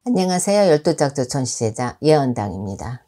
안녕하세요. 12짝조 천시제자 예언당입니다.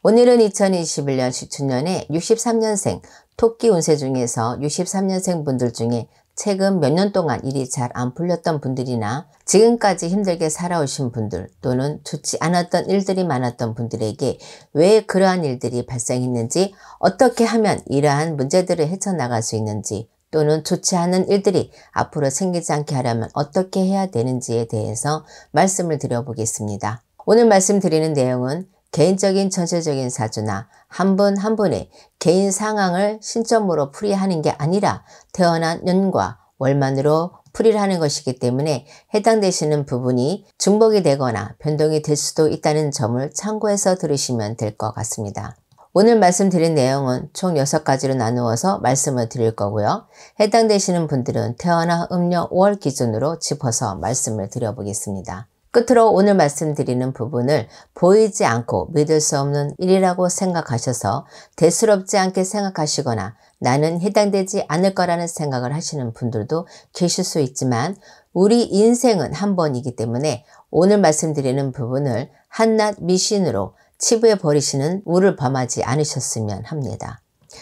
오늘은 2021년 시춘년에 63년생 토끼 운세 중에서 63년생 분들 중에 최근 몇 년 동안 일이 잘 안 풀렸던 분들이나 지금까지 힘들게 살아오신 분들 또는 좋지 않았던 일들이 많았던 분들에게 왜 그러한 일들이 발생했는지, 어떻게 하면 이러한 문제들을 헤쳐나갈 수 있는지, 또는 좋지 않은 일들이 앞으로 생기지 않게 하려면 어떻게 해야 되는지에 대해서 말씀을 드려보겠습니다. 오늘 말씀드리는 내용은 개인적인 전체적인 사주나 한 분 한 분의 개인 상황을 신점으로 풀이하는 게 아니라 태어난 년과 월만으로 풀이를 하는 것이기 때문에 해당되시는 부분이 중복이 되거나 변동이 될 수도 있다는 점을 참고해서 들으시면 될 것 같습니다. 오늘 말씀드린 내용은 총 6가지로 나누어서 말씀을 드릴 거고요. 해당되시는 분들은 태어난 음력 5월 기준으로 짚어서 말씀을 드려보겠습니다. 끝으로 오늘 말씀드리는 부분을 보이지 않고 믿을 수 없는 일이라고 생각하셔서 대수롭지 않게 생각하시거나 나는 해당되지 않을 거라는 생각을 하시는 분들도 계실 수 있지만, 우리 인생은 한 번이기 때문에 오늘 말씀드리는 부분을 한낱 미신으로 치부해 버리시는 우를 범하지 않으셨으면 합니다.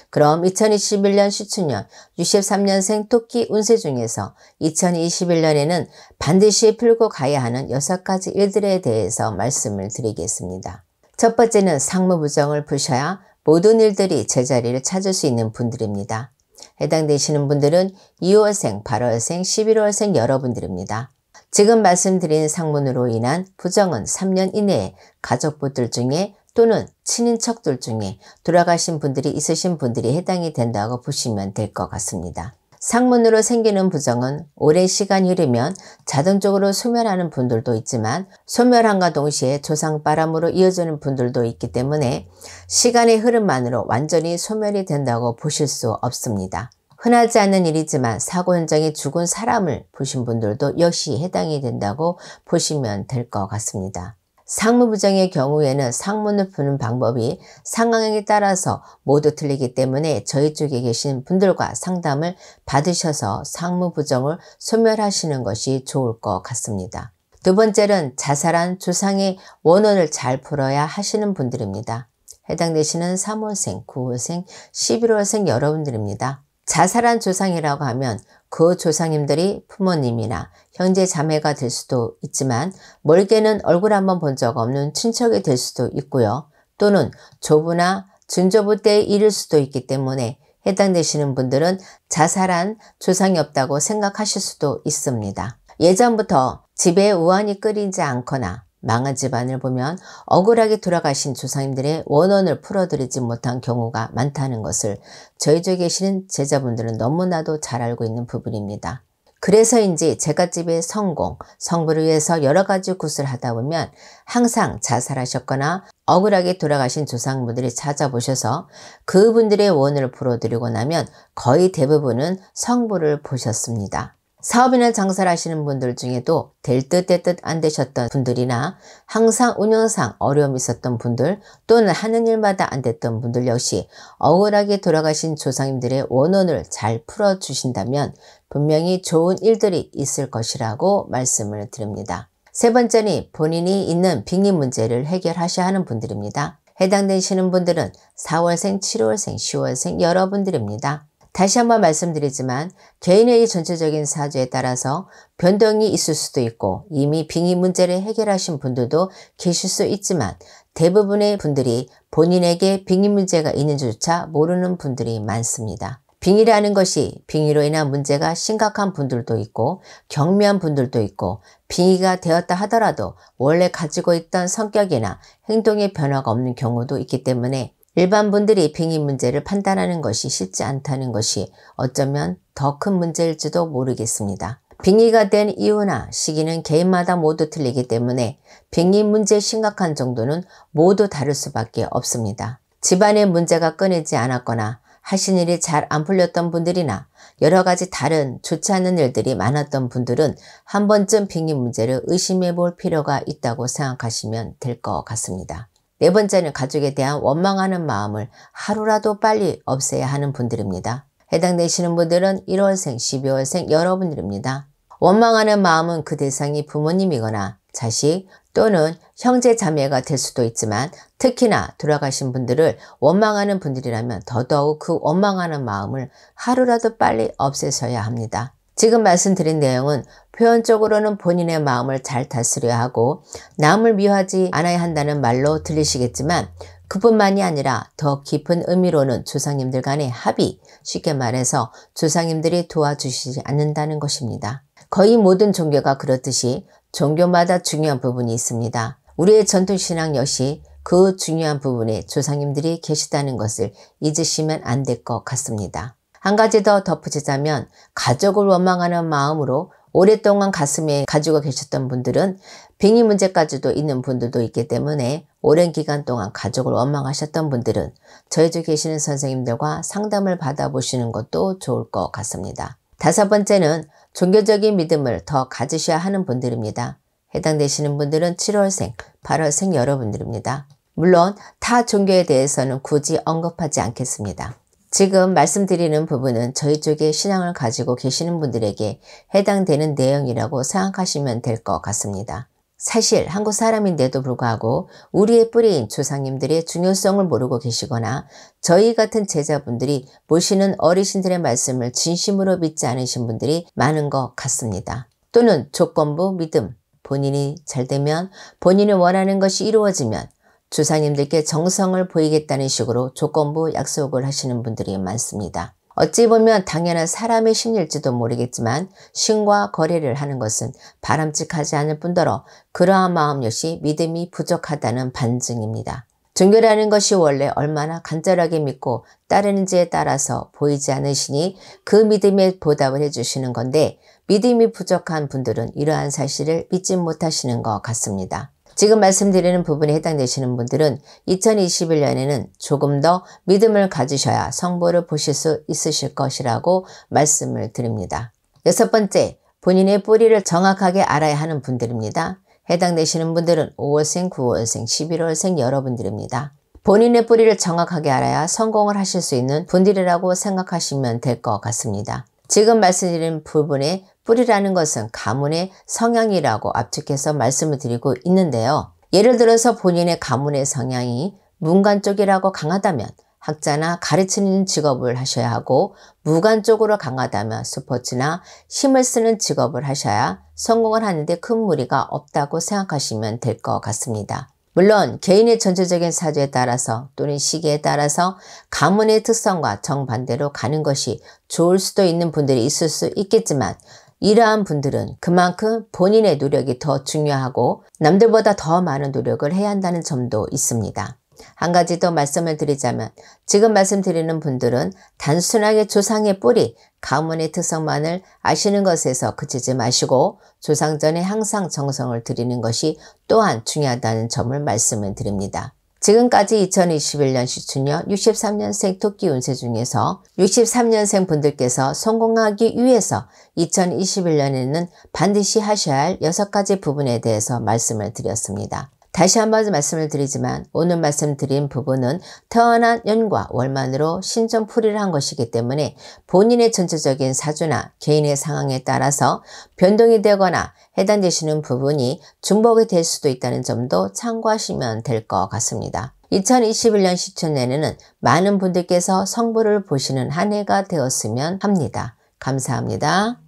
그럼 2021년 시춘년 63년생 토끼 운세 중에서 2021년에는 반드시 풀고 가야 하는 6가지 일들에 대해서 말씀을 드리겠습니다. 첫 번째는 상무부정을 푸셔야 모든 일들이 제자리를 찾을 수 있는 분들입니다. 해당되시는 분들은 2월생, 8월생, 11월생 여러분들입니다. 지금 말씀드린 상문으로 인한 부정은 3년 이내에 가족분들 중에 또는 친인척들 중에 돌아가신 분들이 있으신 분들이 해당이 된다고 보시면 될 것 같습니다. 상문으로 생기는 부정은 오랜 시간이 흐르면 자동적으로 소멸하는 분들도 있지만, 소멸함과 동시에 조상바람으로 이어지는 분들도 있기 때문에 시간의 흐름만으로 완전히 소멸이 된다고 보실 수 없습니다. 흔하지 않은 일이지만 사고 현장에 죽은 사람을 보신 분들도 역시 해당이 된다고 보시면 될 것 같습니다. 상무부정의 경우에는 상문을 푸는 방법이 상황에 따라서 모두 틀리기 때문에 저희 쪽에 계신 분들과 상담을 받으셔서 상무부정을 소멸하시는 것이 좋을 것 같습니다. 두 번째는 자살한 조상의 원혼을 잘 풀어야 하시는 분들입니다. 해당되시는 3월생, 9월생, 11월생 여러분들입니다. 자살한 조상이라고 하면 그 조상님들이 부모님이나 형제 자매가 될 수도 있지만, 멀게는 얼굴 한번 본 적 없는 친척이 될 수도 있고요. 또는 조부나 증조부 때의 일일 수도 있기 때문에 해당되시는 분들은 자살한 조상이 없다고 생각하실 수도 있습니다. 예전부터 집에 우환이 끓이지 않거나 망한 집안을 보면 억울하게 돌아가신 조상님들의 원혼을 풀어드리지 못한 경우가 많다는 것을 저희 쪽에 계시는 제자분들은 너무나도 잘 알고 있는 부분입니다. 그래서인지 제갓집의 성공, 성부를 위해서 여러 가지 굿을 하다 보면 항상 자살하셨거나 억울하게 돌아가신 조상분들이 찾아보셔서 그분들의 원혼을 풀어드리고 나면 거의 대부분은 성부를 보셨습니다. 사업이나 장사를 하시는 분들 중에도 될 듯 될 듯 안 되셨던 분들이나 항상 운영상 어려움이 있었던 분들, 또는 하는 일마다 안 됐던 분들 역시 억울하게 돌아가신 조상님들의 원혼을 잘 풀어주신다면 분명히 좋은 일들이 있을 것이라고 말씀을 드립니다. 세 번째는 본인이 있는 빙의 문제를 해결하셔야 하는 분들입니다. 해당되시는 분들은 4월생, 7월생, 10월생 여러분들입니다. 다시 한번 말씀드리지만 개인의 전체적인 사주에 따라서 변동이 있을 수도 있고 이미 빙의 문제를 해결하신 분들도 계실 수 있지만, 대부분의 분들이 본인에게 빙의 문제가 있는지조차 모르는 분들이 많습니다. 빙의라는 것이 빙의로 인한 문제가 심각한 분들도 있고 경미한 분들도 있고, 빙의가 되었다 하더라도 원래 가지고 있던 성격이나 행동의 변화가 없는 경우도 있기 때문에 일반 분들이 빙의 문제를 판단하는 것이 쉽지 않다는 것이 어쩌면 더 큰 문제일지도 모르겠습니다. 빙의가 된 이유나 시기는 개인마다 모두 틀리기 때문에 빙의 문제의 심각한 정도는 모두 다를 수밖에 없습니다. 집안에 문제가 끊이지 않았거나 하신 일이 잘 안 풀렸던 분들이나 여러 가지 다른 좋지 않은 일들이 많았던 분들은 한 번쯤 빙의 문제를 의심해 볼 필요가 있다고 생각하시면 될 것 같습니다. 네 번째는 가족에 대한 원망하는 마음을 하루라도 빨리 없애야 하는 분들입니다. 해당되시는 분들은 1월생, 12월생 여러분들입니다. 원망하는 마음은 그 대상이 부모님이거나 자식 또는 형제 자매가 될 수도 있지만 특히나 돌아가신 분들을 원망하는 분들이라면 더더욱 그 원망하는 마음을 하루라도 빨리 없애셔야 합니다. 지금 말씀드린 내용은 표현적으로는 본인의 마음을 잘 다스려야 하고 남을 미워하지 않아야 한다는 말로 들리시겠지만 그뿐만이 아니라 더 깊은 의미로는 조상님들 간의 합의, 쉽게 말해서 조상님들이 도와주시지 않는다는 것입니다. 거의 모든 종교가 그렇듯이 종교마다 중요한 부분이 있습니다. 우리의 전통신앙 역시 그 중요한 부분에 조상님들이 계시다는 것을 잊으시면 안 될 것 같습니다. 한 가지 더 덧붙이자면 가족을 원망하는 마음으로 오랫동안 가슴에 가지고 계셨던 분들은 빙의 문제까지도 있는 분들도 있기 때문에 오랜 기간 동안 가족을 원망하셨던 분들은 저희 주 계시는 선생님들과 상담을 받아보시는 것도 좋을 것 같습니다. 다섯 번째는 종교적인 믿음을 더 가지셔야 하는 분들입니다. 해당되시는 분들은 7월생, 8월생 여러분들입니다. 물론 타 종교에 대해서는 굳이 언급하지 않겠습니다. 지금 말씀드리는 부분은 저희 쪽에 신앙을 가지고 계시는 분들에게 해당되는 내용이라고 생각하시면 될 것 같습니다. 사실 한국 사람인데도 불구하고 우리의 뿌리인 조상님들의 중요성을 모르고 계시거나 저희 같은 제자분들이 모시는 어르신들의 말씀을 진심으로 믿지 않으신 분들이 많은 것 같습니다. 또는 조건부 믿음, 본인이 잘되면 본인이 원하는 것이 이루어지면 조상님들께 정성을 보이겠다는 식으로 조건부 약속을 하시는 분들이 많습니다. 어찌 보면 당연한 사람의 심리일지도 모르겠지만 신과 거래를 하는 것은 바람직하지 않을 뿐더러 그러한 마음 역시 믿음이 부족하다는 반증입니다. 종교라는 것이 원래 얼마나 간절하게 믿고 따르는지에 따라서 보이지 않으시니 그 믿음에 보답을 해주시는 건데 믿음이 부족한 분들은 이러한 사실을 믿지 못하시는 것 같습니다. 지금 말씀드리는 부분에 해당되시는 분들은 2021년에는 조금 더 믿음을 가지셔야 성보를 보실 수 있으실 것이라고 말씀을 드립니다. 여섯 번째, 본인의 뿌리를 정확하게 알아야 하는 분들입니다. 해당되시는 분들은 5월생, 9월생, 11월생 여러분들입니다. 본인의 뿌리를 정확하게 알아야 성공을 하실 수 있는 분들이라고 생각하시면 될 것 같습니다. 지금 말씀드린 부분에 뿌리라는 것은 가문의 성향이라고 압축해서 말씀을 드리고 있는데요. 예를 들어서 본인의 가문의 성향이 문관 쪽이라고 강하다면 학자나 가르치는 직업을 하셔야 하고 무관 쪽으로 강하다면 스포츠나 힘을 쓰는 직업을 하셔야 성공을 하는데 큰 무리가 없다고 생각하시면 될 것 같습니다. 물론 개인의 전체적인 사주에 따라서 또는 시기에 따라서 가문의 특성과 정반대로 가는 것이 좋을 수도 있는 분들이 있을 수 있겠지만 이러한 분들은 그만큼 본인의 노력이 더 중요하고 남들보다 더 많은 노력을 해야 한다는 점도 있습니다. 한 가지 더 말씀을 드리자면 지금 말씀드리는 분들은 단순하게 조상의 뿌리, 가문의 특성만을 아시는 것에서 그치지 마시고 조상전에 항상 정성을 들이는 것이 또한 중요하다는 점을 말씀을 드립니다. 지금까지 2021년 시춘년 63년생 토끼 운세 중에서 63년생 분들께서 성공하기 위해서 2021년에는 반드시 하셔야 할 6가지 부분에 대해서 말씀을 드렸습니다. 다시 한번 말씀을 드리지만 오늘 말씀드린 부분은 태어난 년과 월만으로 신점풀이를 한 것이기 때문에 본인의 전체적인 사주나 개인의 상황에 따라서 변동이 되거나 해당되시는 부분이 중복이 될 수도 있다는 점도 참고하시면 될 것 같습니다. 2021년 시춘년에는 많은 분들께서 성부를 보시는 한 해가 되었으면 합니다. 감사합니다.